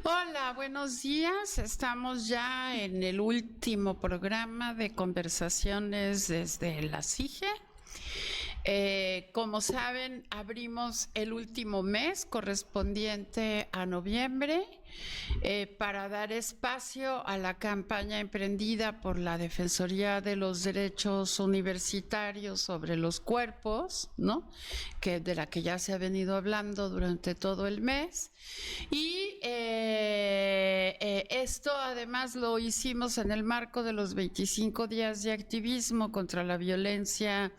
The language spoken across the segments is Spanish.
Hola, buenos días. Estamos ya en el último programa de conversaciones desde la CIGE. Como saben, abrimos el último mes correspondiente a noviembre para dar espacio a la campaña emprendida por la Defensoría de los Derechos Universitarios sobre los cuerpos, ¿no? De la que ya se ha venido hablando durante todo el mes. Y esto además lo hicimos en el marco de los 25 días de activismo contra la violencia,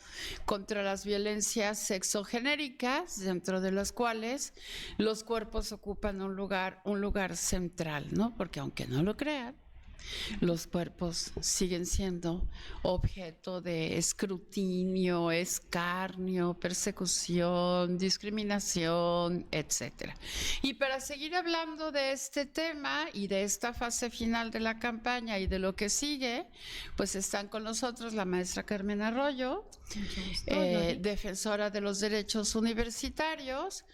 contra las violencias sexogenéricas, dentro de las cuales los cuerpos ocupan un lugar central, ¿no? Porque aunque no lo crean, los cuerpos siguen siendo objeto de escrutinio, escarnio, persecución, discriminación, etcétera. Y para seguir hablando de este tema y de esta fase final de la campaña y de lo que sigue, pues están con nosotros la maestra Carmen Arroyo, defensora de los derechos universitarios,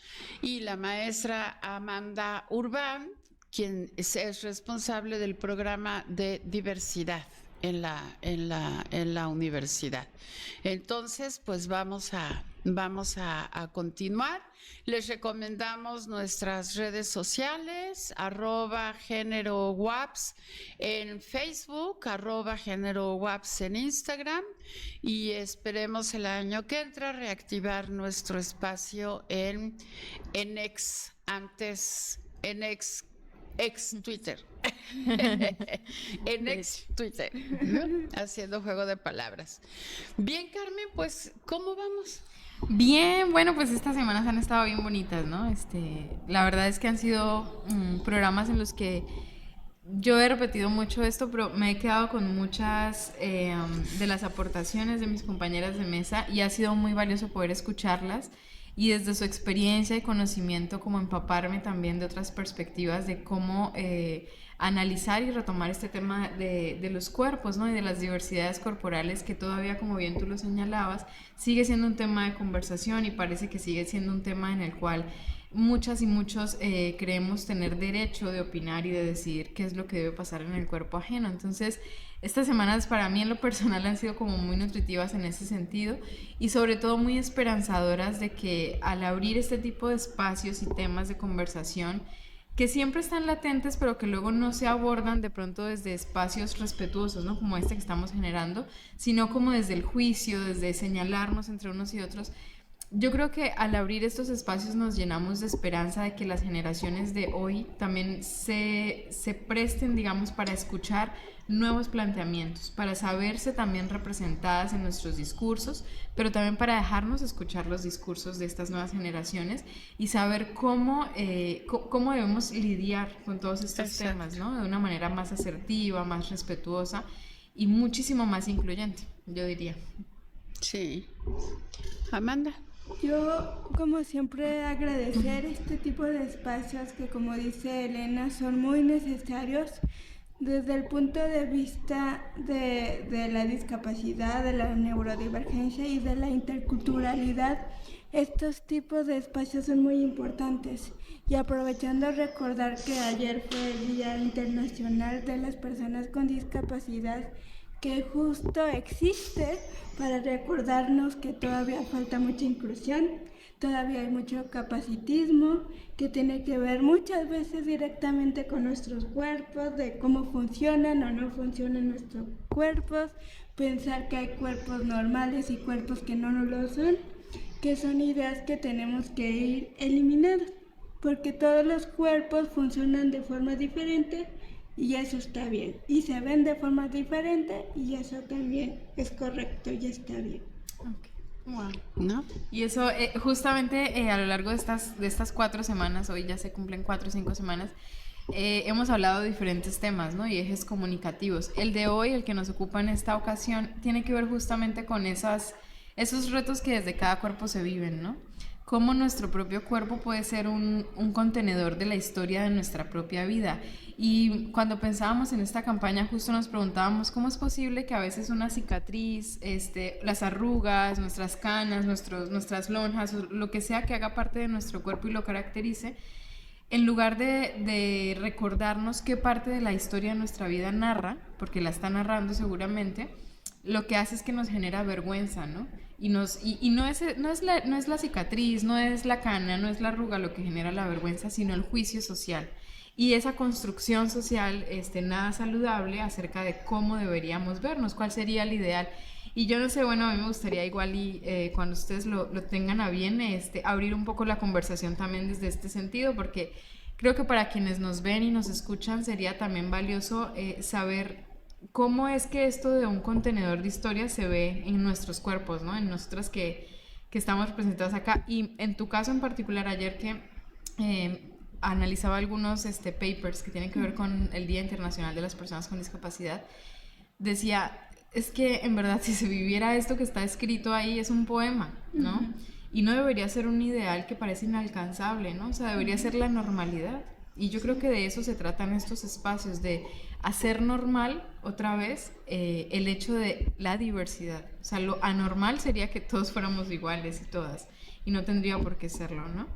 y la maestra Amanda Urbán, quien es responsable del programa de diversidad en la universidad. Entonces, pues vamos a continuar. Les recomendamos nuestras redes sociales, @génerowaps en Facebook, @génerowaps en Instagram, y esperemos el año que entra reactivar nuestro espacio en ex Twitter. En ex Twitter, ¿no? Haciendo juego de palabras. Bien, Carmen, pues, ¿cómo vamos? Bien, bueno, pues estas semanas han estado bien bonitas, ¿no? La verdad es que han sido programas en los que yo he repetido mucho esto, pero me he quedado con muchas de las aportaciones de mis compañeras de mesa y ha sido muy valioso poder escucharlas y desde su experiencia y conocimiento como empaparme también de otras perspectivas de cómo analizar y retomar este tema de los cuerpos, ¿no? Y de las diversidades corporales que todavía, como bien tú lo señalabas, sigue siendo un tema de conversación y parece que sigue siendo un tema en el cual muchas y muchos creemos tener derecho de opinar y de decidir qué es lo que debe pasar en el cuerpo ajeno. Entonces, estas semanas para mí en lo personal han sido como muy nutritivas en ese sentido y sobre todo muy esperanzadoras de que al abrir este tipo de espacios y temas de conversación que siempre están latentes pero que luego no se abordan de pronto desde espacios respetuosos, ¿no? Como este que estamos generando, sino como desde el juicio, desde señalarnos entre unos y otros. Yo creo que al abrir estos espacios nos llenamos de esperanza de que las generaciones de hoy también se presten, digamos, para escuchar nuevos planteamientos, para saberse también representadas en nuestros discursos, pero también para dejarnos escuchar los discursos de estas nuevas generaciones y saber cómo debemos lidiar con todos estos temas, ¿no? De una manera más asertiva, más respetuosa y muchísimo más incluyente, yo diría. Sí. Amanda. Yo, como siempre, agradecer este tipo de espacios que, como dice Elena, son muy necesarios desde el punto de vista de la discapacidad, de la neurodivergencia y de la interculturalidad. Estos tipos de espacios son muy importantes. Y aprovechando recordar que ayer fue el Día Internacional de las Personas con Discapacidad, que justo existe para recordarnos que todavía falta mucha inclusión, todavía hay mucho capacitismo que tiene que ver muchas veces directamente con nuestros cuerpos, de cómo funcionan o no funcionan nuestros cuerpos, pensar que hay cuerpos normales y cuerpos que no lo son, que son ideas que tenemos que ir eliminando, porque todos los cuerpos funcionan de forma diferente. Y eso está bien. Y se ven de forma diferente y eso también es correcto y está bien. Okay. Wow. ¿No? Y eso, justamente a lo largo de estas 4 semanas, hoy ya se cumplen 4 o 5 semanas, hemos hablado de diferentes temas, ¿no? Y ejes comunicativos. El de hoy, el que nos ocupa en esta ocasión, tiene que ver justamente con esos retos que desde cada cuerpo se viven, ¿no? Cómo nuestro propio cuerpo puede ser un contenedor de la historia de nuestra propia vida. Y cuando pensábamos en esta campaña, justo nos preguntábamos cómo es posible que a veces una cicatriz, las arrugas, nuestras canas, nuestras lonjas, lo que sea que haga parte de nuestro cuerpo y lo caracterice, en lugar de recordarnos qué parte de la historia de nuestra vida narra, porque la está narrando seguramente, lo que hace es que nos genera vergüenza, ¿no? Y no es la cicatriz, no es la cana, no es la arruga lo que genera la vergüenza, sino el juicio social. Y esa construcción social nada saludable acerca de cómo deberíamos vernos, cuál sería el ideal. Y yo no sé, bueno, a mí me gustaría igual cuando ustedes lo tengan a bien, abrir un poco la conversación también desde este sentido, porque creo que para quienes nos ven y nos escuchan sería también valioso saber cómo es que esto de un contenedor de historias se ve en nuestros cuerpos, ¿no? En nosotras que estamos representadas acá. Y en tu caso en particular, ayer que analizaba algunos papers que tienen que ver con el Día Internacional de las Personas con Discapacidad, decía... Es que en verdad si se viviera esto que está escrito ahí es un poema, ¿no? Uh-huh. Y no debería ser un ideal que parece inalcanzable, ¿no? O sea, debería ser la normalidad. Y yo creo que de eso se tratan estos espacios, de hacer normal otra vez el hecho de la diversidad. O sea, lo anormal sería que todos fuéramos iguales y todas. Y no tendría por qué serlo, ¿no?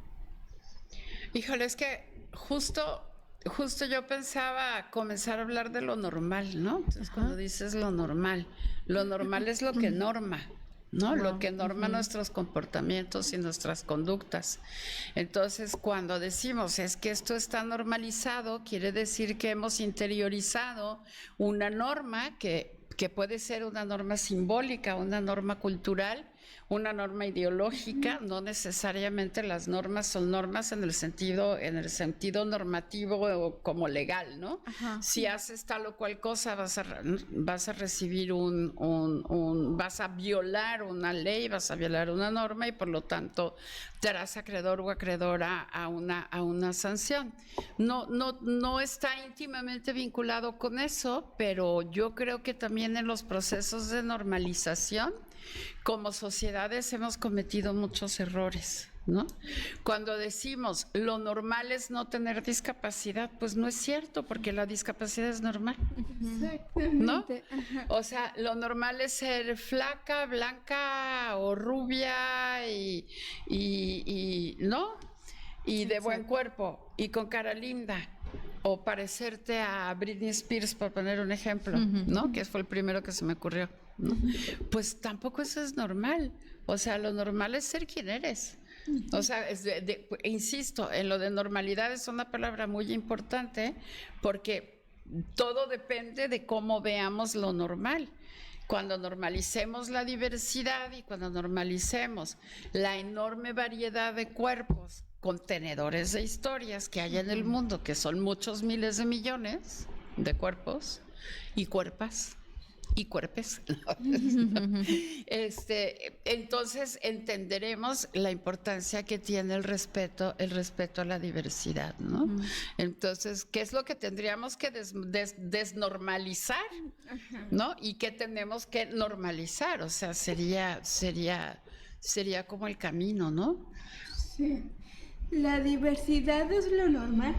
Híjole, es que justo yo pensaba comenzar a hablar de lo normal, ¿no? Entonces, cuando dices lo normal es lo que norma, ¿no? Wow. Lo que norma nuestros comportamientos y nuestras conductas. Entonces, cuando decimos es que esto está normalizado, quiere decir que hemos interiorizado una norma que puede ser una norma simbólica, una norma cultural, una norma ideológica. No necesariamente las normas son normas en el sentido normativo o como legal, ¿no? Ajá. Si haces tal o cual cosa vas a recibir vas a violar una ley, vas a violar una norma y por lo tanto te harás acreedor o acreedora a una sanción. No está íntimamente vinculado con eso, pero yo creo que también en los procesos de normalización como sociedades hemos cometido muchos errores, ¿no? Cuando decimos lo normal es no tener discapacidad, pues no es cierto, porque la discapacidad es normal, ¿no? O sea, lo normal es ser flaca, blanca o rubia y ¿no? Y de buen cuerpo y con cara linda. O parecerte a Britney Spears, por poner un ejemplo, ¿no? Que fue el primero que se me ocurrió, ¿no? Pues tampoco eso es normal. O sea, lo normal es ser quien eres. O sea, insisto, en lo de normalidad es una palabra muy importante porque todo depende de cómo veamos lo normal. Cuando normalicemos la diversidad y cuando normalicemos la enorme variedad de cuerpos, contenedores de historias que hay en el mundo, que son muchos miles de millones de cuerpos y cuerpas y cuerpes. Entonces entenderemos la importancia que tiene el respeto a la diversidad, ¿no? Entonces, ¿qué es lo que tendríamos que desnormalizar, ¿no? Y qué tenemos que normalizar, o sea, sería como el camino, ¿no? Sí. La diversidad es lo normal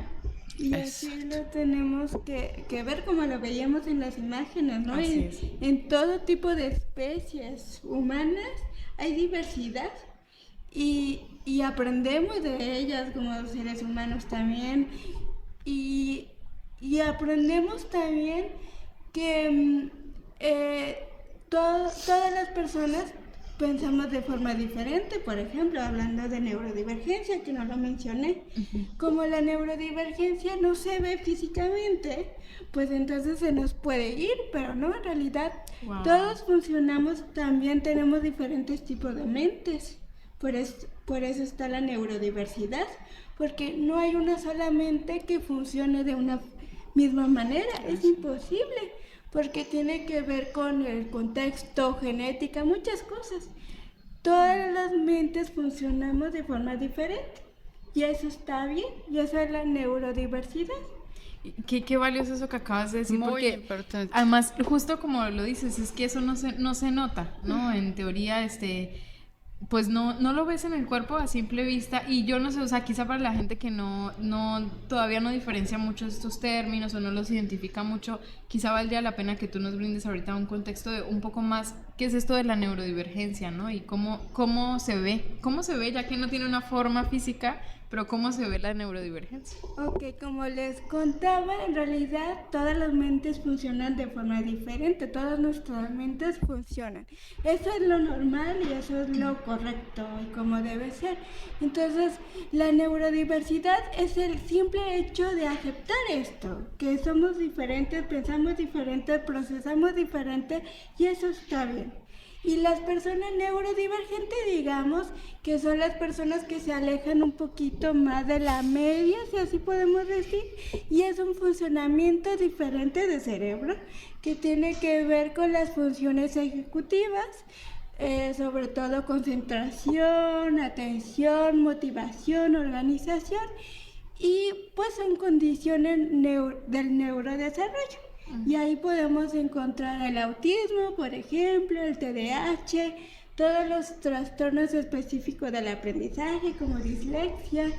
y así lo tenemos que ver como lo veíamos en las imágenes, ¿no? En todo tipo de especies humanas hay diversidad y aprendemos de ellas como seres humanos también y aprendemos también que todas las personas pensamos de forma diferente. Por ejemplo, hablando de neurodivergencia, que no lo mencioné, como la neurodivergencia no se ve físicamente, pues entonces se nos puede ir, pero no, en realidad todos funcionamos, también tenemos diferentes tipos de mentes, por eso está la neurodiversidad, porque no hay una sola mente que funcione de una misma manera, es imposible. Porque tiene que ver con el contexto, genética, muchas cosas. Todas las mentes funcionamos de forma diferente y eso está bien, y eso es la neurodiversidad. Qué valioso eso que acabas de decir. Muy porque importante. Además, justo como lo dices, es que eso no se nota, ¿no? En teoría, pues no lo ves en el cuerpo a simple vista, y yo no sé, o sea, quizá para la gente que todavía no diferencia mucho estos términos o no los identifica mucho, quizá valdría la pena que tú nos brindes ahorita un contexto un poco más qué es esto de la neurodivergencia, ¿no? Y cómo se ve, ya que no tiene una forma física, pero cómo se ve la neurodivergencia. Ok, como les contaba, en realidad todas las mentes funcionan de forma diferente, todas nuestras mentes funcionan. Eso es lo normal y eso es lo correcto y como debe ser. Entonces, la neurodiversidad es el simple hecho de aceptar esto, que somos diferentes, pensamos diferente, procesamos diferente y eso está bien. Y las personas neurodivergentes, digamos, que son las personas que se alejan un poquito más de la media, si así podemos decir, y es un funcionamiento diferente de cerebro que tiene que ver con las funciones ejecutivas, sobre todo concentración, atención, motivación, organización, y pues son condiciones del neurodesarrollo. Y ahí podemos encontrar el autismo, por ejemplo, el TDAH, todos los trastornos específicos del aprendizaje, como dislexia,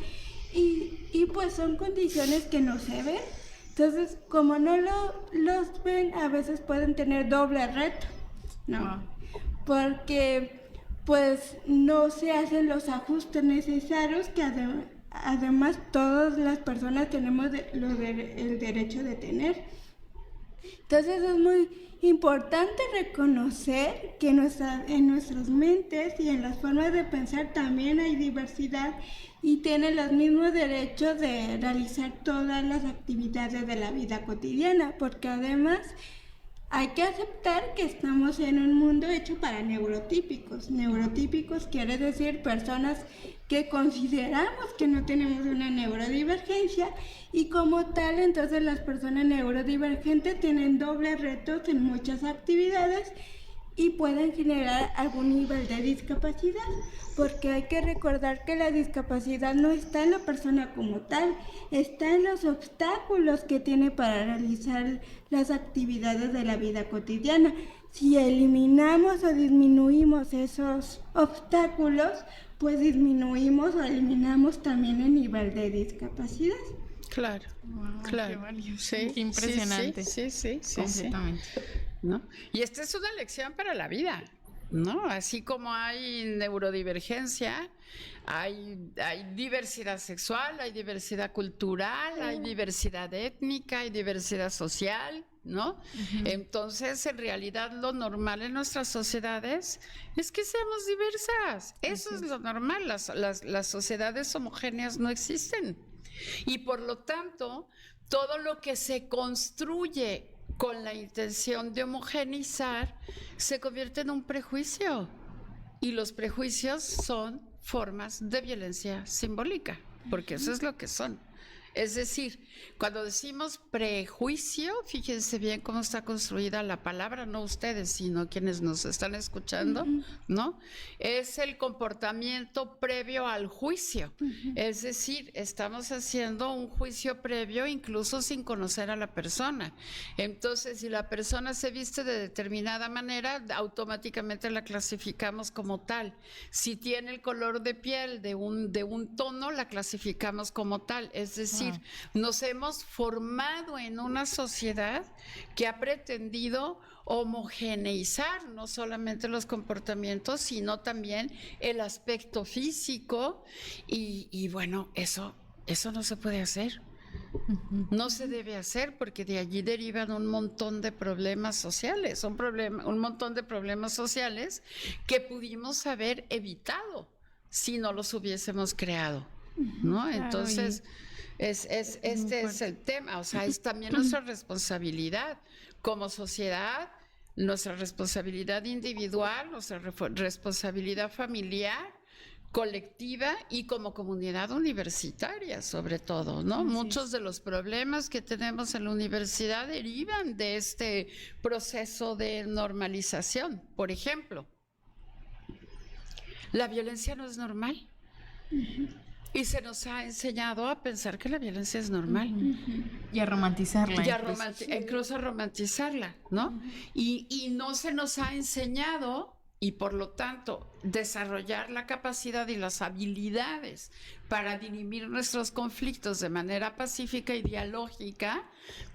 y pues son condiciones que no se ven. Entonces, como no los ven, a veces pueden tener doble reto, ¿no? Porque pues no se hacen los ajustes necesarios que además todas las personas tenemos el derecho de tener. Entonces es muy importante reconocer que en nuestras mentes y en las formas de pensar también hay diversidad y tienen los mismos derechos de realizar todas las actividades de la vida cotidiana, porque además hay que aceptar que estamos en un mundo hecho para neurotípicos. Neurotípicos quiere decir personas que consideramos que no tenemos una neurodivergencia y como tal, entonces las personas neurodivergentes tienen dobles retos en muchas actividades y pueden generar algún nivel de discapacidad, porque hay que recordar que la discapacidad no está en la persona como tal, está en los obstáculos que tiene para realizar las actividades de la vida cotidiana. Si eliminamos o disminuimos esos obstáculos, pues disminuimos o eliminamos también el nivel de discapacidad. Claro, Wow, claro. qué valioso, Sí, qué impresionante. Sí. Completamente. ¿No? Y esta es una lección para la vida, ¿no? Así como hay neurodivergencia, hay diversidad sexual, hay diversidad cultural, hay diversidad étnica, hay diversidad social, ¿no? Entonces, en realidad, lo normal en nuestras sociedades es que seamos diversas. Eso es lo normal. Las sociedades homogéneas no existen. Y por lo tanto, todo lo que se construye con la intención de homogeneizar se convierte en un prejuicio. Y los prejuicios son formas de violencia simbólica, porque eso es lo que son. Es decir, cuando decimos prejuicio, fíjense bien cómo está construida la palabra, no ustedes, sino quienes nos están escuchando, ¿no? Es el comportamiento previo al juicio. Es decir, estamos haciendo un juicio previo incluso sin conocer a la persona. Entonces, si la persona se viste de determinada manera, automáticamente la clasificamos como tal. Si tiene el color de piel de un tono, la clasificamos como tal. Es decir, nos hemos formado en una sociedad que ha pretendido homogeneizar no solamente los comportamientos, sino también el aspecto físico y bueno, eso no se puede hacer. No se debe hacer porque de allí derivan un montón de problemas sociales, un montón de problemas sociales que pudimos haber evitado si no los hubiésemos creado, ¿no? Claro, entonces, este es el tema, o sea, es también nuestra responsabilidad como sociedad, nuestra responsabilidad individual, nuestra responsabilidad familiar, colectiva y como comunidad universitaria, sobre todo, ¿no? Muchos de los problemas que tenemos en la universidad derivan de este proceso de normalización. Por ejemplo, la violencia no es normal. Y se nos ha enseñado a pensar que la violencia es normal. Y a romantizarla. Incluso a romantizarla, ¿no? Y no se nos ha enseñado y por lo tanto desarrollar la capacidad y las habilidades para dirimir nuestros conflictos de manera pacífica y dialógica,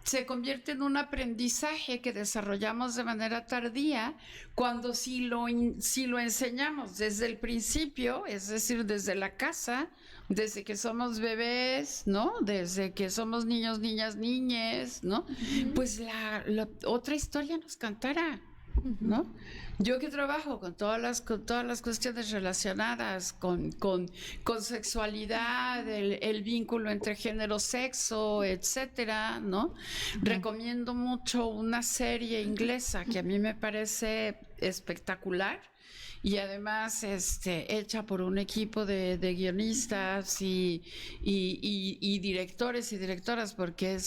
se convierte en un aprendizaje que desarrollamos de manera tardía cuando si lo enseñamos desde el principio, es decir, desde la casa, desde que somos bebés, ¿no? Desde que somos niños, niñas, niñes, ¿no? Pues la otra historia nos cantará, ¿no? Yo que trabajo con todas las cuestiones relacionadas con sexualidad, el vínculo entre género, sexo, etcétera, ¿no? Recomiendo mucho una serie inglesa que a mí me parece espectacular. Y además hecha por un equipo de guionistas y directores y directoras, porque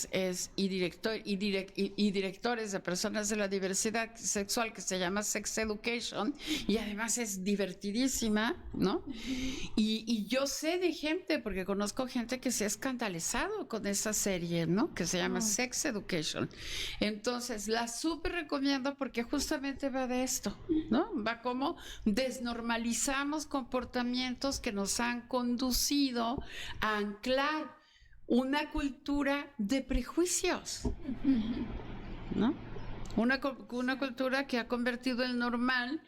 y directores de personas de la diversidad sexual, que se llama Sex Education, y además es divertidísima, ¿no? Y yo sé de gente, porque conozco gente que se ha escandalizado con esa serie, ¿no? Que se llama Sex Education. Entonces, la súper recomiendo porque justamente va de esto, ¿no? Va como desnormalizamos comportamientos que nos han conducido a anclar una cultura de prejuicios, ¿no? Una cultura que ha convertido el normal,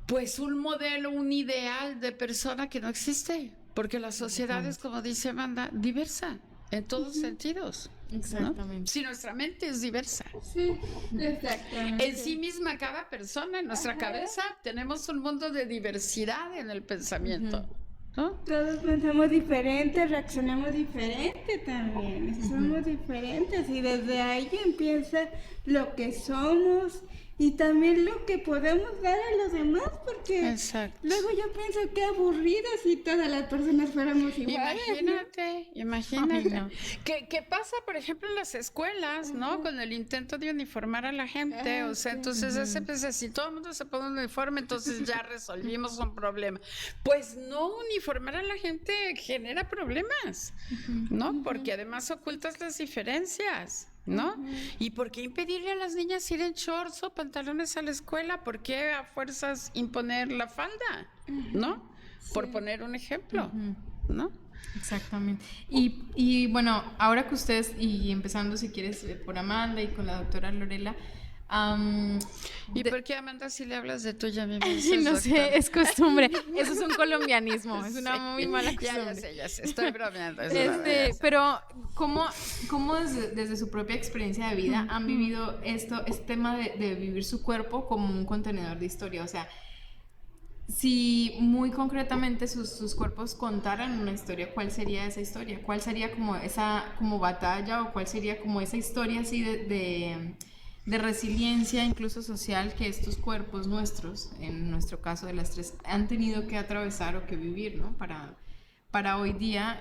pues un modelo, un ideal de persona que no existe, porque la sociedad es, como dice Amanda, diversa en todos sentidos. Exactamente. ¿No? Si nuestra mente es diversa. Sí, exactamente. En sí misma, cada persona, en nuestra cabeza, tenemos un mundo de diversidad en el pensamiento. ¿No? Todos pensamos diferente, reaccionamos diferente también, somos diferentes y desde ahí empieza lo que somos y también lo que podemos dar a los demás, porque Exacto. luego yo pienso que aburrido si todas las personas fuéramos iguales. Imagínate. Ay, no. ¿Qué pasa, por ejemplo, en las escuelas, ¿no? Con el intento de uniformar a la gente, o sea, entonces si todo el mundo se pone un uniforme, entonces ya resolvimos un problema. Pues no, uniformar a la gente genera problemas, ¿no? Porque además ocultas las diferencias, ¿no? ¿Y por qué impedirle a las niñas ir en shorts o pantalones a la escuela? ¿Por qué a fuerzas imponer la falda? ¿No? Por poner un ejemplo, ¿no? Exactamente. Y bueno, ahora que ustedes, y empezando si quieres por Amanda y con la doctora Lorela, ¿y por qué, Amanda, si le hablas de tú y a mí me no dices doctor? sé, es costumbre. Eso es un colombianismo, es una muy mala costumbre. Ya sé, estoy bromeando. Pero, ¿cómo desde su propia experiencia de vida han vivido este tema de vivir su cuerpo como un contenedor de historia? O sea, si muy concretamente sus cuerpos contaran una historia, ¿cuál sería esa historia? ¿Cuál sería como esa como batalla o cuál sería como esa historia así de resiliencia incluso social que estos cuerpos nuestros, en nuestro caso de las tres, han tenido que atravesar o que vivir, ¿no? Para hoy día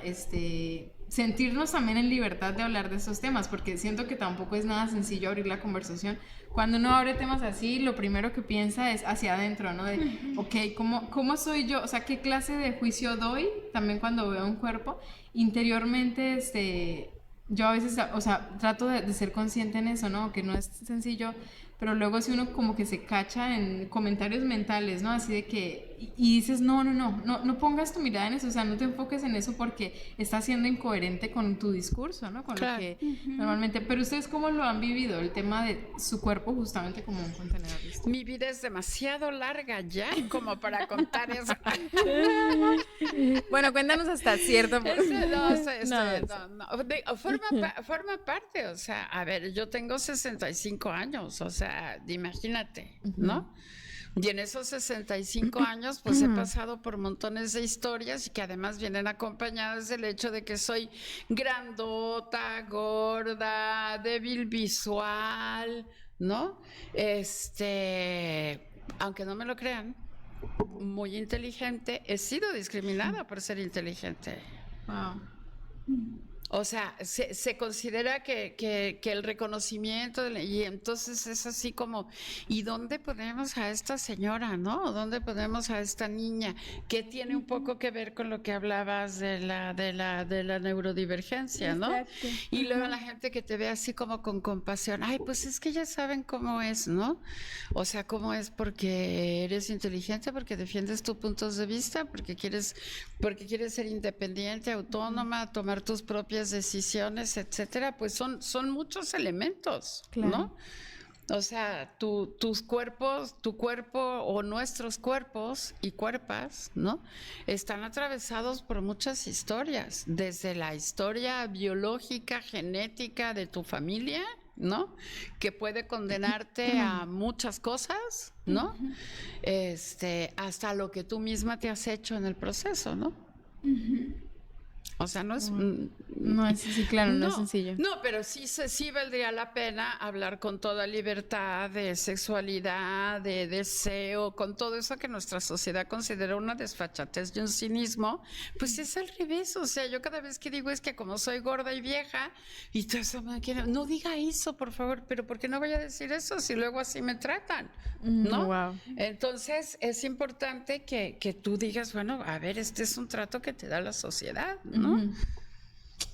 sentirnos también en libertad de hablar de estos temas, porque siento que tampoco es nada sencillo abrir la conversación. Cuando uno abre temas así, lo primero que piensa es hacia adentro, ¿no? De, ok, ¿cómo soy yo? O sea, ¿qué clase de juicio doy? También cuando veo un cuerpo. Interiormente, yo a veces, o sea, trato de ser consciente en eso, ¿no? Que no es sencillo, pero luego si uno como que se cacha en comentarios mentales, ¿no? Así de que, y dices, no pongas tu mirada en eso, o sea, no te enfoques en eso porque está siendo incoherente con tu discurso, ¿no? Con lo que normalmente, pero ustedes ¿cómo lo han vivido? El tema de su cuerpo justamente como un contenedor. Mi vida es demasiado larga ya como para contar eso. Bueno, cuéntanos hasta cierto punto. Forma parte, o sea, a ver, yo tengo 65 años, o sea, imagínate, ¿no? Y en esos 65 años, pues he pasado por montones de historias y que además vienen acompañadas del hecho de que soy grandota, gorda, débil visual, ¿no? Aunque no me lo crean, muy inteligente, he sido discriminada por ser inteligente. Wow. O sea, se considera que el reconocimiento, y entonces es así como, ¿y dónde ponemos a esta señora, no? ¿Dónde ponemos a esta niña? Que tiene un poco que ver con lo que hablabas de la neurodivergencia, ¿no? Exacto. Y luego la gente que te ve así como con compasión, ay, pues es que ya saben cómo es, ¿no? O sea, cómo es porque eres inteligente, porque defiendes tus puntos de vista, porque quieres ser independiente, autónoma, tomar tus propias decisiones, etcétera, pues son muchos elementos, Claro. ¿no? O sea, tu cuerpo o nuestros cuerpos y cuerpas, ¿no? Están atravesados por muchas historias, desde la historia biológica, genética de tu familia, ¿no? Que puede condenarte a muchas cosas, ¿no? Hasta lo que tú misma te has hecho en el proceso, ¿no? O sea, no es... No es así, claro, no es sencillo. No, pero sí valdría la pena hablar con toda libertad de sexualidad, de deseo, con todo eso que nuestra sociedad considera una desfachatez y un cinismo, pues es al revés. O sea, yo cada vez que digo es que como soy gorda y vieja, y todo eso me quiere, no diga eso, por favor, pero ¿por qué no voy a decir eso si luego así me tratan? ¿No? Wow. Entonces es importante que tú digas, bueno, a ver, este es un trato que te da la sociedad, ¿no?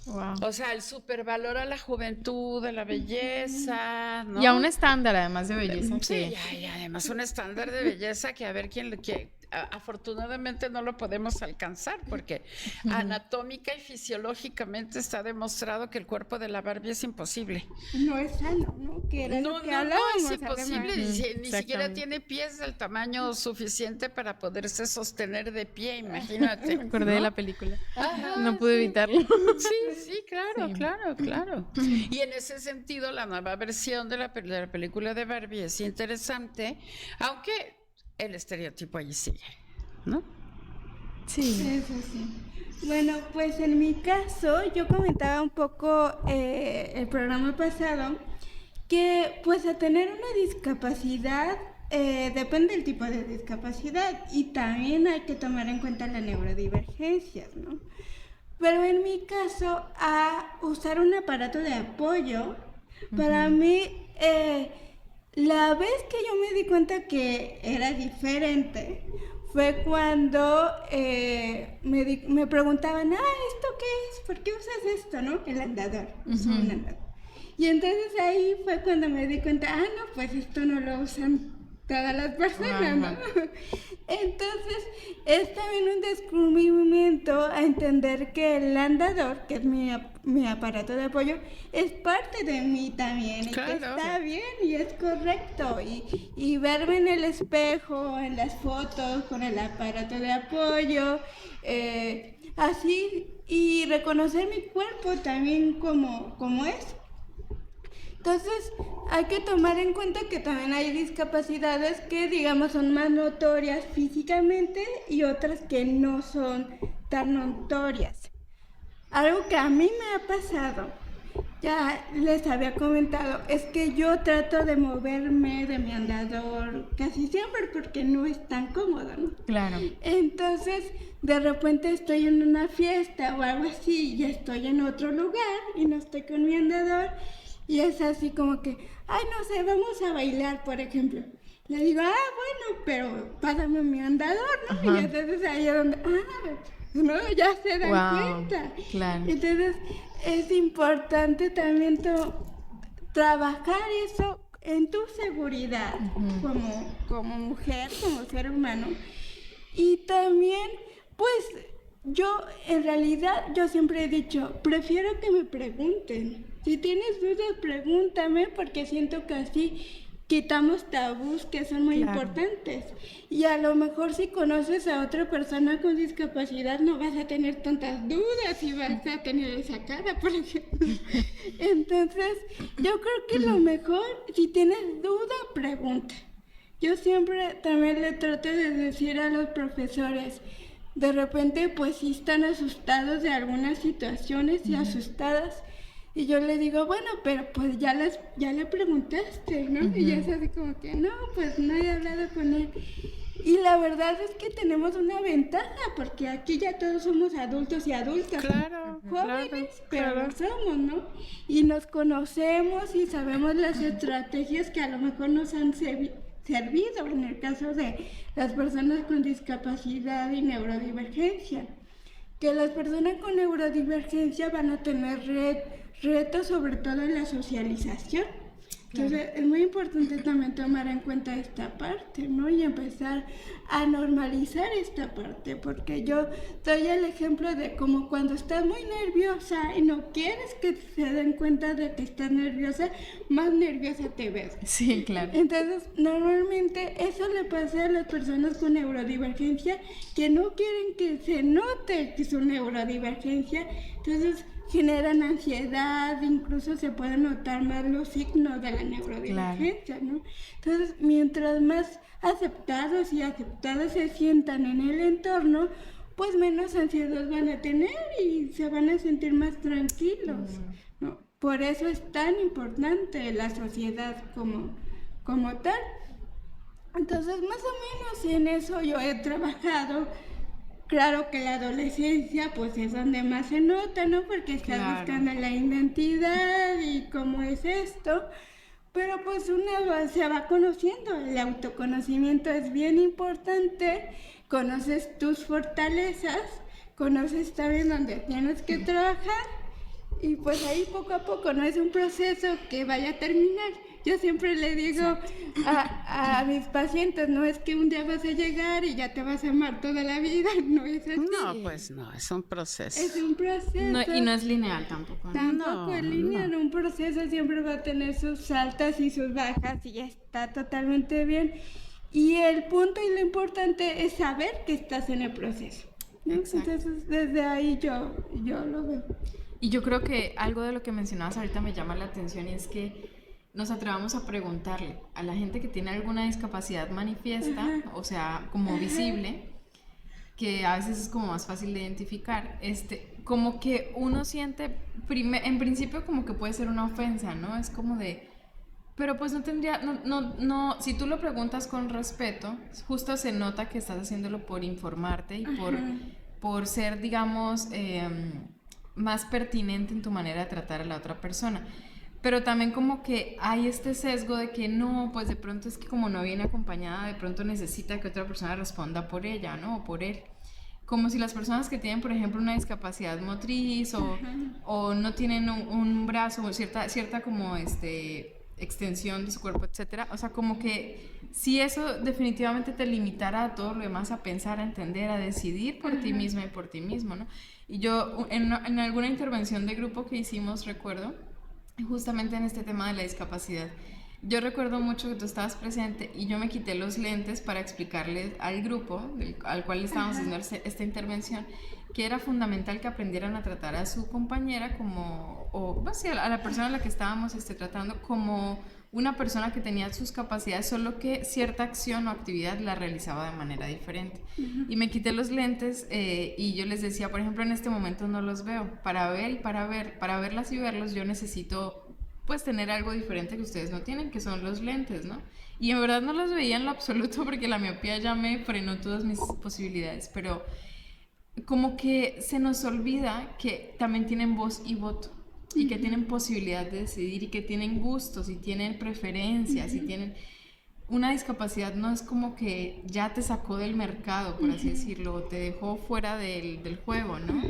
Wow. O sea, el supervalor a la juventud, a la belleza, ¿no? Y a un estándar, además de belleza. Sí, y además un estándar de belleza que a ver afortunadamente no lo podemos alcanzar porque anatómica y fisiológicamente está demostrado que el cuerpo de la Barbie es imposible. No es sano, ¿no? Que era lo que hablábamos, es imposible, además. ni siquiera tiene pies del tamaño suficiente para poderse sostener de pie, imagínate. Me acordé de la película. Ajá, No pude evitarlo. Sí, claro. Y en ese sentido, la nueva versión de la película de Barbie es interesante, aunque el estereotipo allí sigue, ¿no? Sí. Eso sí. Bueno, pues en mi caso, yo comentaba un poco el programa pasado que pues a tener una discapacidad depende del tipo de discapacidad y también hay que tomar en cuenta las neurodivergencias, ¿no? Pero en mi caso, a usar un aparato de apoyo, para mí, la vez que yo me di cuenta que era diferente fue cuando me preguntaban, ¿esto qué es? ¿Por qué usas esto, no? El andador, uso un andador. Y entonces ahí fue cuando me di cuenta, no, pues esto no lo usan todas las personas, ¿no? Entonces, es también un descubrimiento a entender que el andador, que es mi aparato de apoyo, es parte de mí también, Claro. y que está bien y es correcto. Y verme en el espejo, en las fotos, con el aparato de apoyo, así, y reconocer mi cuerpo también como es. Entonces, hay que tomar en cuenta que también hay discapacidades que, digamos, son más notorias físicamente y otras que no son tan notorias. Algo que a mí me ha pasado, ya les había comentado, es que yo trato de moverme de mi andador casi siempre porque no es tan cómodo, ¿no? Claro. Entonces, de repente estoy en una fiesta o algo así y estoy en otro lugar y no estoy con mi andador. Y es así como que, no sé, vamos a bailar, por ejemplo. Le digo, bueno, pero pásame mi andador, ¿no? Ajá. Y entonces ahí es donde, no, ya se dan cuenta. Claro. Entonces, es importante también trabajar eso en tu seguridad como mujer, como ser humano. Y también, pues, en realidad, yo siempre he dicho, prefiero que me pregunten. Si tienes dudas, pregúntame, porque siento que así quitamos tabús que son muy importantes. Y a lo mejor si conoces a otra persona con discapacidad, no vas a tener tantas dudas y vas a tener esa cara, por ejemplo. Entonces, yo creo que lo mejor, si tienes duda, pregunta. Yo siempre también le trato de decir a los profesores, de repente pues sí están asustados de algunas situaciones y asustadas. Y yo le digo, bueno, pero pues ya le preguntaste, ¿no? Y ya es así como que, no, pues no he hablado con él. Y la verdad es que tenemos una ventaja, porque aquí ya todos somos adultos y adultas. Claro, Jóvenes, pero claro. lo somos, ¿no? Y nos conocemos y sabemos las estrategias que a lo mejor nos han servido en el caso de las personas con discapacidad y neurodivergencia. Que las personas con neurodivergencia van a tener retos sobre todo en la socialización. Entonces es muy importante también tomar en cuenta esta parte, ¿no? Y empezar a normalizar esta parte, porque yo doy el ejemplo de como cuando estás muy nerviosa y no quieres que se den cuenta de que estás nerviosa, más nerviosa te ves. Sí, claro. Entonces, normalmente eso le pasa a las personas con neurodivergencia que no quieren que se note que su neurodivergencia, entonces generan ansiedad, incluso se pueden notar más los signos de la neurodivergencia, ¿no? Entonces, mientras más aceptados y aceptadas se sientan en el entorno, pues menos ansiedad van a tener y se van a sentir más tranquilos, ¿no? Por eso es tan importante la sociedad como tal. Entonces, más o menos en eso yo he trabajado. Claro que la adolescencia pues es donde más se nota, ¿no? Porque estás buscando la identidad y cómo es esto, pero pues una se va conociendo, el autoconocimiento es bien importante, conoces tus fortalezas, conoces también dónde tienes que trabajar y pues ahí poco a poco, no es un proceso que vaya a terminar. Yo siempre le digo a mis pacientes, no es que un día vas a llegar y ya te vas a amar toda la vida, no es así. No, pues no, es un proceso. Es un proceso. No, y no es lineal tampoco. Tampoco es lineal, un proceso siempre va a tener sus altas y sus bajas y ya está totalmente bien. Y el punto y lo importante es saber que estás en el proceso, ¿no? Entonces, desde ahí yo lo veo. Y yo creo que algo de lo que mencionabas ahorita me llama la atención y es que nos atrevamos a preguntarle a la gente que tiene alguna discapacidad manifiesta, o sea, como visible, que a veces es como más fácil de identificar, como que uno siente, en principio como que puede ser una ofensa, ¿no? Es como de, pero pues no tendría, no, si tú lo preguntas con respeto, justo se nota que estás haciéndolo por informarte y por ser, digamos, más pertinente en tu manera de tratar a la otra persona. Pero también como que hay este sesgo de que no, pues de pronto es que como no viene acompañada, de pronto necesita que otra persona responda por ella, ¿no? O por él. Como si las personas que tienen, por ejemplo, una discapacidad motriz o no tienen un brazo o cierta como extensión de su cuerpo, etcétera. O sea, como que si eso definitivamente te limitara a todo lo demás, a pensar, a entender, a decidir por ti misma y por ti mismo, ¿no? Y yo en alguna intervención de grupo que hicimos, recuerdo, justamente en este tema de la discapacidad, yo recuerdo mucho que tú estabas presente y yo me quité los lentes para explicarle al grupo al cual estábamos haciendo esta intervención que era fundamental que aprendieran a tratar a su compañera como, o pues, sí, a la persona a la que estábamos tratando como una persona que tenía sus capacidades, solo que cierta acción o actividad la realizaba de manera diferente. Y me quité los lentes y yo les decía, por ejemplo, en este momento no los veo. Para verlas y verlos yo necesito pues tener algo diferente que ustedes no tienen, que son los lentes, ¿no? Y en verdad no los veía en lo absoluto porque la miopía ya me frenó todas mis posibilidades, pero como que se nos olvida que también tienen voz y voto y que tienen posibilidad de decidir y que tienen gustos y tienen preferencias y tienen una discapacidad. No es como que ya te sacó del mercado, por así decirlo, o te dejó fuera del juego, ¿no?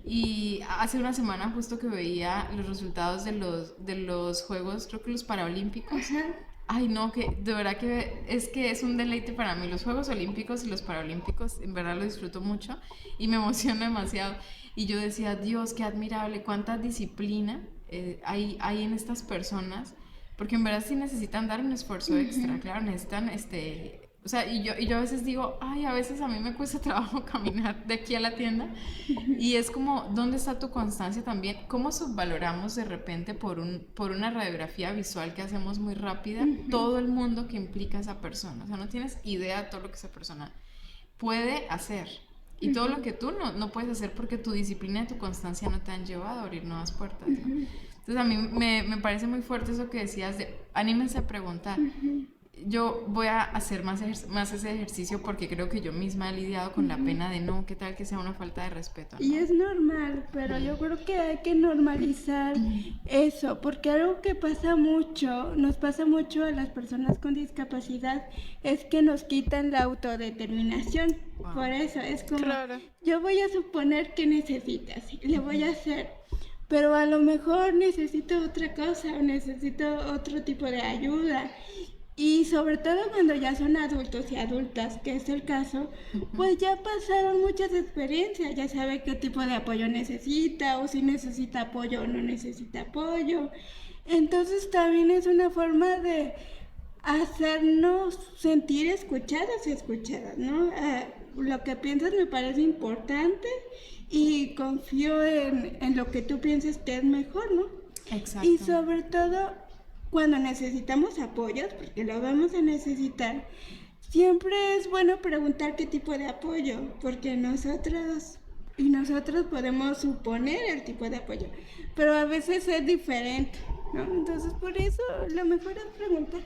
Y hace una semana justo que veía los resultados de los Juegos, creo que los Paralímpicos. Ay, no, que de verdad que es un deleite para mí. Los Juegos Olímpicos y los Paralímpicos, en verdad lo disfruto mucho y me emociona demasiado. Y yo decía, Dios, qué admirable, cuánta disciplina hay en estas personas, porque en verdad sí necesitan dar un esfuerzo extra, claro, necesitan, o sea, y yo a veces digo, ay, a veces a mí me cuesta trabajo caminar de aquí a la tienda, y es como, ¿dónde está tu constancia también? ¿Cómo subvaloramos de repente por una radiografía visual que hacemos muy rápida todo el mundo que implica a esa persona? O sea, no tienes idea de todo lo que esa persona puede hacer. Y todo lo que tú no puedes hacer porque tu disciplina y tu constancia no te han llevado a abrir nuevas puertas, ¿no? Entonces a mí me parece muy fuerte eso que decías de anímense a preguntar. yo voy a hacer más ese ejercicio porque creo que yo misma he lidiado con la pena de no, qué tal que sea una falta de respeto, ¿no? Y es normal, pero yo creo que hay que normalizar eso, porque algo que pasa mucho, nos pasa mucho a las personas con discapacidad, es que nos quitan la autodeterminación. Wow. Por eso es como, Claro. yo voy a suponer que necesitas, y le voy a hacer, pero a lo mejor necesito otra cosa, o necesito otro tipo de ayuda. Y sobre todo cuando ya son adultos y adultas, que es el caso, pues ya pasaron muchas experiencias, ya sabe qué tipo de apoyo necesita, o si necesita apoyo o no necesita apoyo. Entonces también es una forma de hacernos sentir escuchadas y escuchadas, ¿no? Lo que piensas me parece importante y confío en lo que tú pienses que es mejor, ¿no? Exacto. Y sobre todo, cuando necesitamos apoyos, porque lo vamos a necesitar, siempre es bueno preguntar qué tipo de apoyo, porque nosotros podemos suponer el tipo de apoyo, pero a veces es diferente, ¿no? Entonces, por eso lo mejor es preguntar.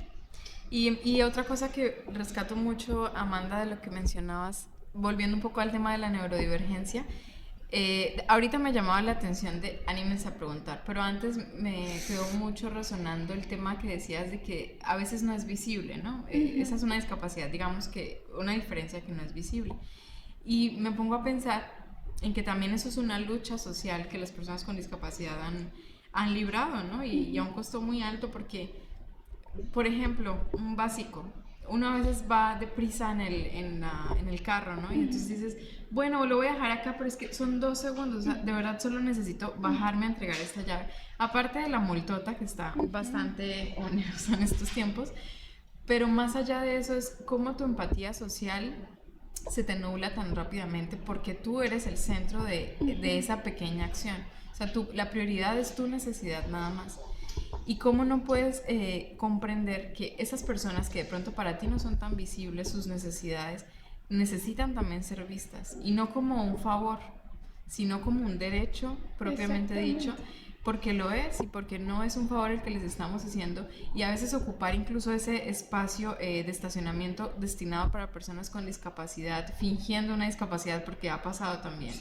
Y otra cosa que rescato mucho, Amanda, de lo que mencionabas, volviendo un poco al tema de la neurodivergencia, ahorita me llamaba la atención de anímense a preguntar, pero antes me quedó mucho resonando el tema que decías de que a veces no es visible, ¿no? Esa es una discapacidad, digamos que una diferencia que no es visible. Y me pongo a pensar en que también eso es una lucha social que las personas con discapacidad han librado, ¿no? Y a un costo muy alto porque, por ejemplo, un básico, uno a veces va deprisa en el carro, ¿no? Y entonces dices, bueno, lo voy a dejar acá, pero es que son 2 segundos, o sea, de verdad solo necesito bajarme a entregar esta llave. Aparte de la multota, que está bastante onerosa en estos tiempos, pero más allá de eso es cómo tu empatía social se te nubla tan rápidamente porque tú eres el centro de esa pequeña acción. O sea, la prioridad es tu necesidad nada más. Y cómo no puedes comprender que esas personas que de pronto para ti no son tan visibles, sus necesidades, necesitan también ser vistas. Y no como un favor, sino como un derecho propiamente dicho, porque lo es y porque no es un favor el que les estamos haciendo. Y a veces ocupar incluso ese espacio de estacionamiento destinado para personas con discapacidad, fingiendo una discapacidad porque ha pasado también,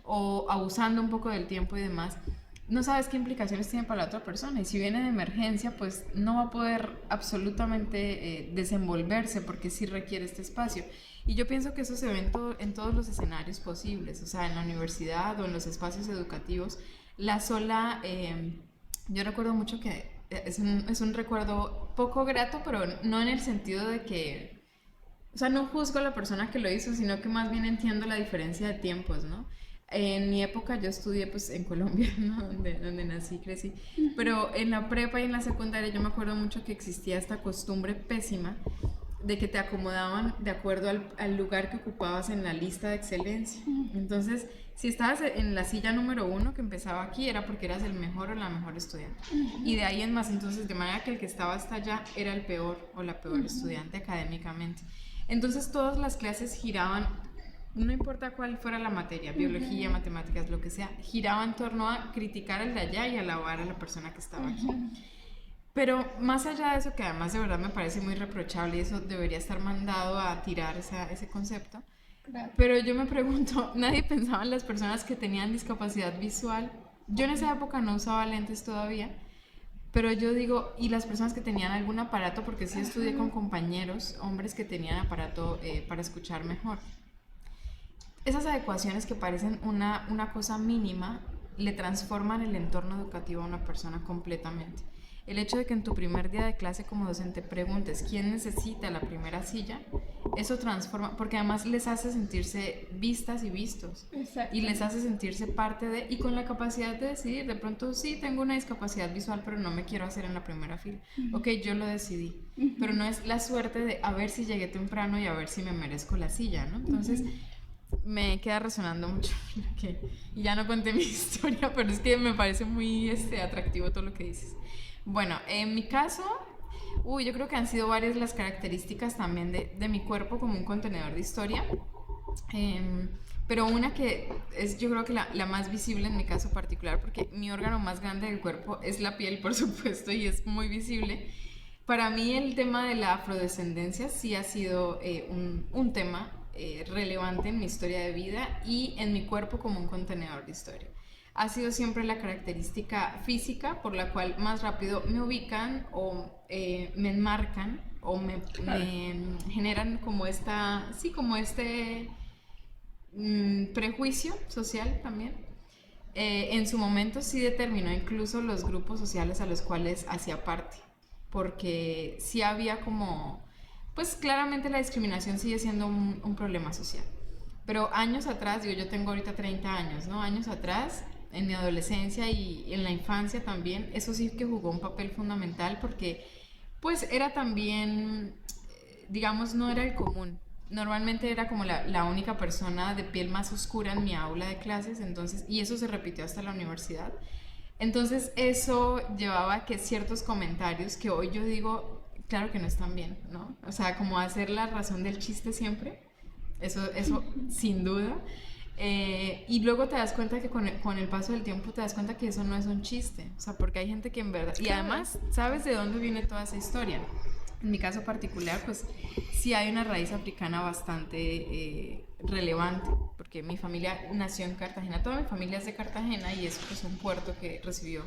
o abusando un poco del tiempo y demás, no sabes qué implicaciones tiene para la otra persona, y si viene de emergencia, pues no va a poder absolutamente desenvolverse porque sí requiere este espacio. Y yo pienso que eso se ve en todos los escenarios posibles, o sea, en la universidad o en los espacios educativos. Yo recuerdo mucho que es un recuerdo poco grato, pero no en el sentido de que, o sea, no juzgo a la persona que lo hizo, sino que más bien entiendo la diferencia de tiempos, ¿no? En mi época yo estudié pues en Colombia, ¿no? donde nací y crecí, pero en la prepa y en la secundaria yo me acuerdo mucho que existía esta costumbre pésima de que te acomodaban de acuerdo al lugar que ocupabas en la lista de excelencia. Entonces, si estabas en la silla número 1 que empezaba aquí, era porque eras el mejor o la mejor estudiante. Y de ahí en más, entonces, de manera que el que estaba hasta allá era el peor o la peor estudiante académicamente. Entonces, todas las clases giraban, no importa cuál fuera la materia, biología, matemáticas, lo que sea, giraba en torno a criticar al de allá y alabar a la persona que estaba aquí. Pero más allá de eso, que además de verdad me parece muy reprochable y eso debería estar mandado a tirar ese concepto, claro. Pero yo me pregunto, nadie pensaba en las personas que tenían discapacidad visual. Yo en esa época no usaba lentes todavía, pero yo digo, y las personas que tenían algún aparato, porque sí estudié con compañeros, hombres que tenían aparato para escuchar mejor. Esas adecuaciones que parecen una cosa mínima le transforman el entorno educativo a una persona completamente. El hecho de que en tu primer día de clase como docente preguntes quién necesita la primera silla, eso transforma, porque además les hace sentirse vistas y vistos. Y les hace sentirse parte de, y con la capacidad de decidir. De pronto sí tengo una discapacidad visual, pero no me quiero hacer en la primera fila. Ok, yo lo decidí, pero no es la suerte de a ver si llegué temprano y a ver si me merezco la silla, ¿no? Entonces me queda resonando mucho, y ya no conté mi historia, pero es que me parece muy atractivo todo lo que dices. Bueno, en mi caso, yo creo que han sido varias las características también de mi cuerpo como un contenedor de historia, pero una que es yo creo que la más visible en mi caso particular, porque mi órgano más grande del cuerpo es la piel, por supuesto, y es muy visible. para mí el tema de la afrodescendencia sí ha sido un tema relevante en mi historia de vida y en mi cuerpo como un contenedor de historia. Ha sido siempre la característica física por la cual más rápido me ubican o me enmarcan o me generan como este prejuicio social también. En su momento sí determinó incluso los grupos sociales a los cuales hacía parte, porque sí había como, pues claramente la discriminación sigue siendo un problema social. Pero años atrás, digo, yo tengo ahorita 30 años, ¿no? Años atrás, en mi adolescencia y en la infancia también, eso sí que jugó un papel fundamental porque pues era también, digamos, no era el común. Normalmente era como la única persona de piel más oscura en mi aula de clases, entonces, y eso se repitió hasta la universidad. Entonces eso llevaba a que ciertos comentarios que hoy yo digo, claro que no están bien, ¿no? O sea, como hacer la razón del chiste siempre, eso sin duda. Y luego te das cuenta que con el paso del tiempo te das cuenta que eso no es un chiste, o sea, porque hay gente que en verdad, y además sabes de dónde viene toda esa historia. En mi caso particular, pues sí hay una raíz africana bastante relevante, porque mi familia nació en Cartagena, toda mi familia es de Cartagena y es pues un puerto que recibió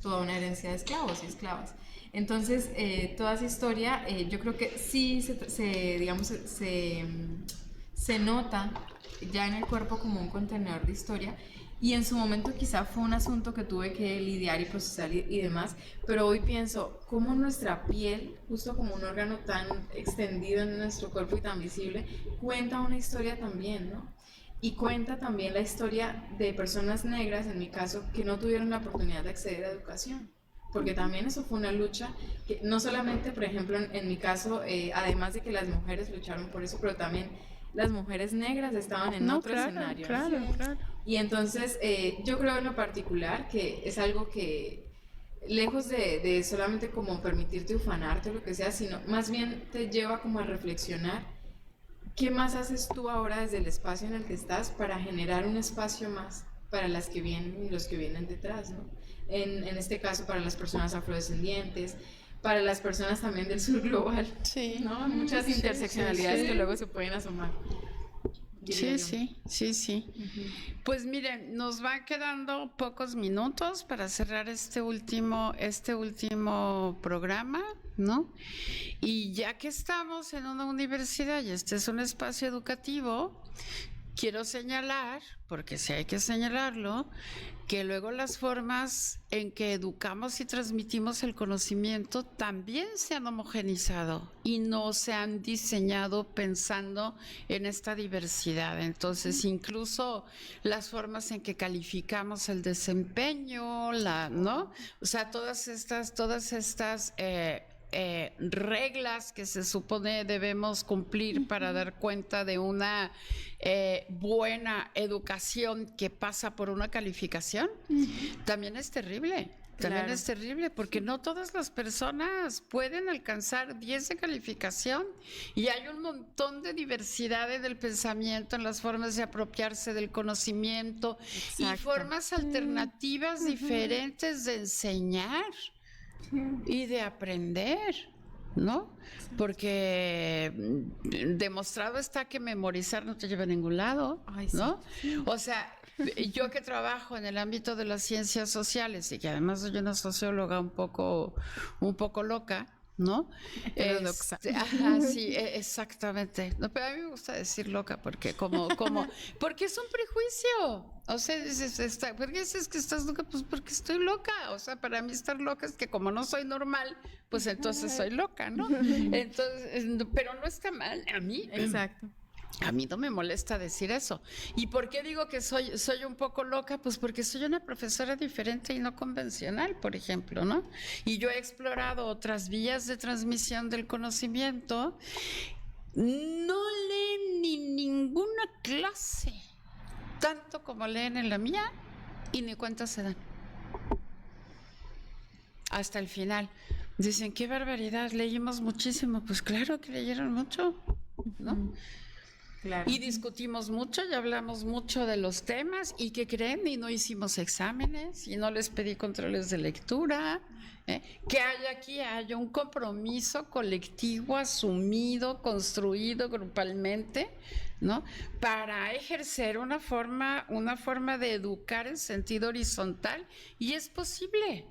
toda una herencia de esclavos y esclavas. Entonces, toda esa historia, yo creo que sí se nota ya en el cuerpo como un contenedor de historia, y en su momento quizá fue un asunto que tuve que lidiar y procesar y demás, pero hoy pienso cómo nuestra piel, justo como un órgano tan extendido en nuestro cuerpo y tan visible, cuenta una historia también, ¿no? Y cuenta también la historia de personas negras, en mi caso, que no tuvieron la oportunidad de acceder a educación. Porque también eso fue una lucha, que no solamente, por ejemplo, en mi caso, además de que las mujeres lucharon por eso, pero también las mujeres negras estaban en otro escenario. Claro. Y entonces yo creo en lo particular que es algo que, lejos de solamente como permitirte ufanarte o lo que sea, sino más bien te lleva como a reflexionar qué más haces tú ahora desde el espacio en el que estás para generar un espacio más para las que vienen y los que vienen detrás, ¿no? En este caso para las personas afrodescendientes, para las personas también del sur global, Sí. ¿no? Muchas interseccionalidades que luego se pueden asomar. Sí. Pues miren, nos van quedando pocos minutos para cerrar este último programa, ¿no? Y ya que estamos en una universidad y este es un espacio educativo, quiero señalar, porque sí hay que señalarlo, que luego las formas en que educamos y transmitimos el conocimiento también se han homogenizado y no se han diseñado pensando en esta diversidad. Entonces, incluso las formas en que calificamos el desempeño, ¿no? O sea, todas estas reglas que se supone debemos cumplir para dar cuenta de una buena educación que pasa por una calificación, también es terrible. También es terrible porque no todas las personas pueden alcanzar 10 de calificación y hay un montón de diversidad en el pensamiento, en las formas de apropiarse del conocimiento. Exacto. Y formas alternativas diferentes de enseñar y de aprender, ¿no? Porque demostrado está que memorizar no te lleva a ningún lado, ¿no? O sea, yo que trabajo en el ámbito de las ciencias sociales y que además soy una socióloga un poco loca, ¿no? Sí, exactamente. No, pero a mí me gusta decir loca porque porque es un prejuicio. O sea, ¿por qué dices que estás loca? Pues porque estoy loca. O sea, para mí estar loca es que como no soy normal, pues entonces soy loca, ¿no? Entonces, pero no está mal a mí. Exacto. A mí no me molesta decir eso. ¿Y por qué digo que soy un poco loca? Pues porque soy una profesora diferente y no convencional, por ejemplo, ¿no? Y yo he explorado otras vías de transmisión del conocimiento. No leen ni ninguna clase, tanto como leen en la mía, y ni cuenta se dan. Hasta el final. Dicen, qué barbaridad, leímos muchísimo. Pues claro que leyeron mucho, ¿no? Claro. Y discutimos mucho y hablamos mucho de los temas. ¿Y qué creen? Y no hicimos exámenes y no les pedí controles de lectura. Que haya un compromiso colectivo asumido, construido grupalmente, ¿no? Para ejercer una forma de educar en sentido horizontal, y es posible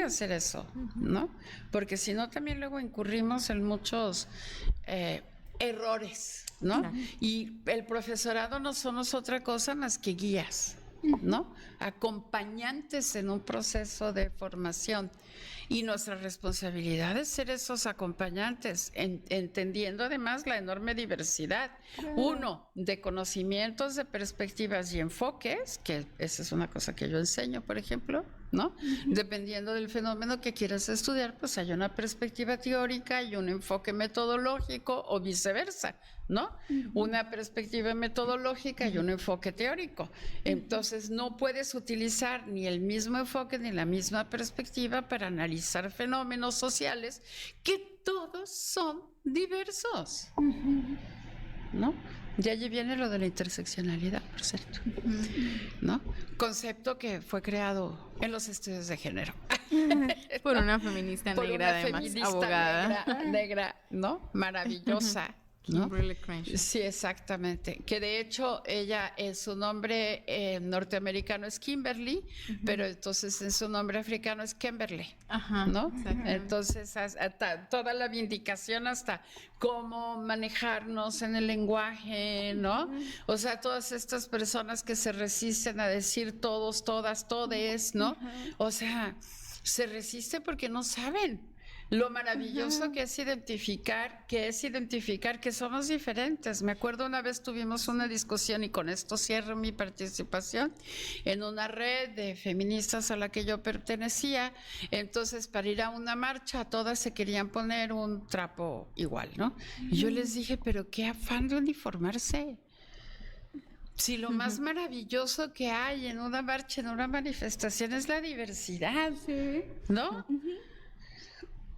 hacer eso, ¿no? Porque si no también luego incurrimos en muchos errores, ¿no? Claro. Y el profesorado no somos otra cosa más que guías, ¿no? Acompañantes en un proceso de formación. Y nuestra responsabilidad es ser esos acompañantes, entendiendo además la enorme diversidad. Uno, de conocimientos, de perspectivas y enfoques, que esa es una cosa que yo enseño, por ejemplo, ¿no? Dependiendo del fenómeno que quieras estudiar, pues hay una perspectiva teórica y un enfoque metodológico, o viceversa, ¿no? Una perspectiva metodológica y un enfoque teórico. Entonces no puedes utilizar ni el mismo enfoque ni la misma perspectiva para analizar fenómenos sociales que todos son diversos, ¿no? De allí viene lo de la interseccionalidad, por cierto, ¿no? Concepto que fue creado en los estudios de género. Por una feminista Por negra, una además, feminista abogada. negra, ¿no? Maravillosa, ¿no? Kimberly Crenshaw. Sí, exactamente. Que de hecho ella, su nombre norteamericano es Kimberly, pero entonces en su nombre africano es Kimberly, Ajá, ¿no? exactamente. Entonces hasta toda la vindicación, hasta cómo manejarnos en el lenguaje, ¿no? O sea, todas estas personas que se resisten a decir todos, todas, todes, ¿no? O sea, se resisten porque no saben lo maravilloso que es identificar que somos diferentes. Me acuerdo una vez tuvimos una discusión, y con esto cierro mi participación, en una red de feministas a la que yo pertenecía. Entonces, para ir a una marcha, todas se querían poner un trapo igual, ¿no? Y yo les dije, pero qué afán de uniformarse. Si lo más maravilloso que hay en una marcha, en una manifestación, es la diversidad, ¿no?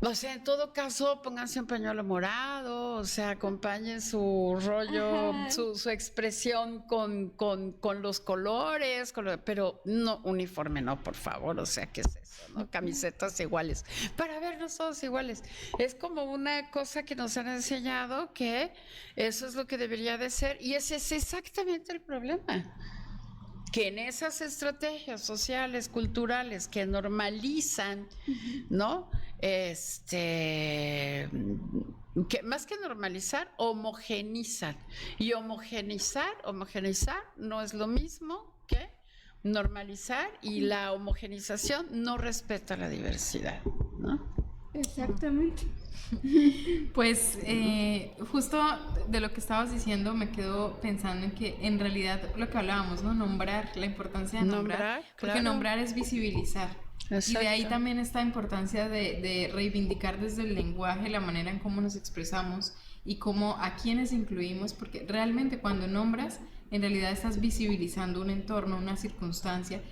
O sea, en todo caso, pónganse un pañuelo morado, o sea, acompañen su rollo, su expresión con los colores, pero no uniforme, no, por favor, o sea, ¿qué es eso, no? Camisetas iguales, para vernos todos iguales. Es como una cosa que nos han enseñado que eso es lo que debería de ser, y ese es exactamente el problema. Que en esas estrategias sociales, culturales, que normalizan, ¿no? Que más que normalizar, homogenizan. Y homogenizar no es lo mismo que normalizar, y la homogenización no respeta la diversidad, ¿no? Exactamente. Pues justo de lo que estabas diciendo me quedo pensando en que en realidad lo que hablábamos, ¿no? Nombrar, la importancia de nombrar, porque claro. nombrar es visibilizar. Exacto. Y de ahí también esta importancia de reivindicar desde el lenguaje la manera en cómo nos expresamos y cómo a quienes incluimos, porque realmente cuando nombras, en realidad estás visibilizando un entorno, una circunstancia,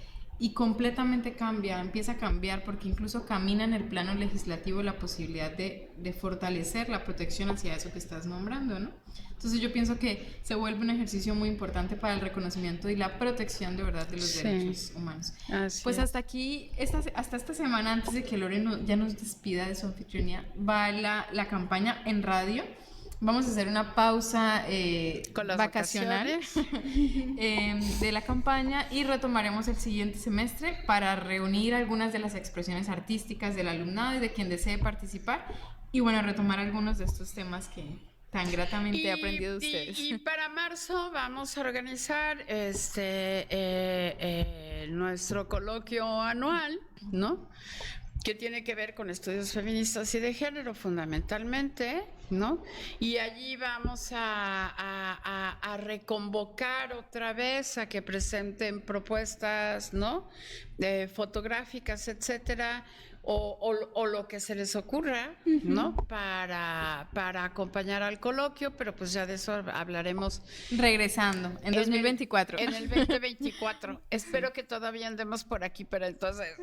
y completamente empieza a cambiar, porque incluso camina en el plano legislativo la posibilidad de fortalecer la protección hacia eso que estás nombrando, ¿no? Entonces yo pienso que se vuelve un ejercicio muy importante para el reconocimiento y la protección de verdad de los derechos humanos. Así Pues es. hasta aquí, hasta esta semana, antes de que Lore ya nos despida de su anfitrionía, va la campaña en radio. Vamos a hacer una pausa Con las vacacional de la campaña, y retomaremos el siguiente semestre para reunir algunas de las expresiones artísticas del alumnado y de quien desee participar, y bueno, retomar algunos de estos temas que tan gratamente he aprendido de ustedes. Y para marzo vamos a organizar nuestro coloquio anual, ¿no? Que tiene que ver con estudios feministas y de género fundamentalmente, ¿no? Y allí vamos a reconvocar otra vez a que presenten propuestas, ¿no? fotográficas, etcétera, o lo que se les ocurra, ¿no? Para acompañar al coloquio, pero pues ya de eso hablaremos. Regresando, en 2024. En el 2024. Espero que todavía andemos por aquí, pero entonces...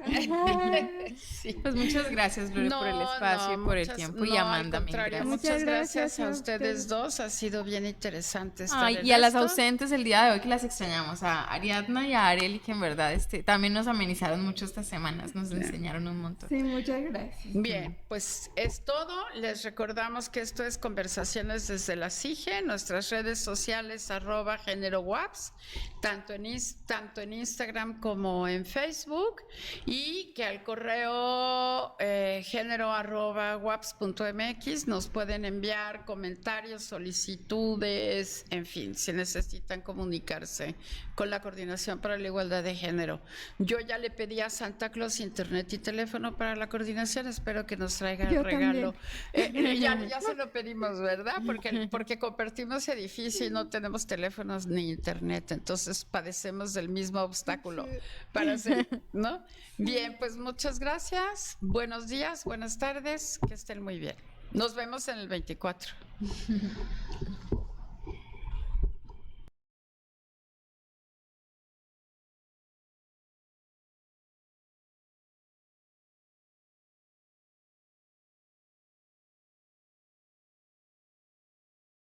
Sí. Pues muchas gracias, Gloria, por el espacio y por el tiempo. Y Amanda, mil gracias. Muchas gracias a ustedes dos. Ha sido bien interesante estar y a las ausentes el día de hoy, que las extrañamos, a Ariadna y a Areli, que en verdad también nos amenizaron mucho estas semanas, nos enseñaron un montón. Sí, muchas gracias. Bien, pues es todo. Les recordamos que esto es Conversaciones desde la CIGE, nuestras redes sociales @GéneroWaps, tanto en Instagram como en Facebook, y que al correo género@waps.mx nos pueden enviar comentarios, solicitudes, en fin, si necesitan comunicarse con la Coordinación para la Igualdad de Género. Yo ya le pedí a Santa Claus internet y teléfono para la coordinación, espero que nos traiga el regalo. Ya se lo pedimos, ¿verdad? Porque compartimos edificio y no tenemos teléfonos ni internet, entonces padecemos del mismo obstáculo para hacer, ¿no? Bien, pues muchas gracias, buenos días, buenas tardes, que estén muy bien. Nos vemos en el 24.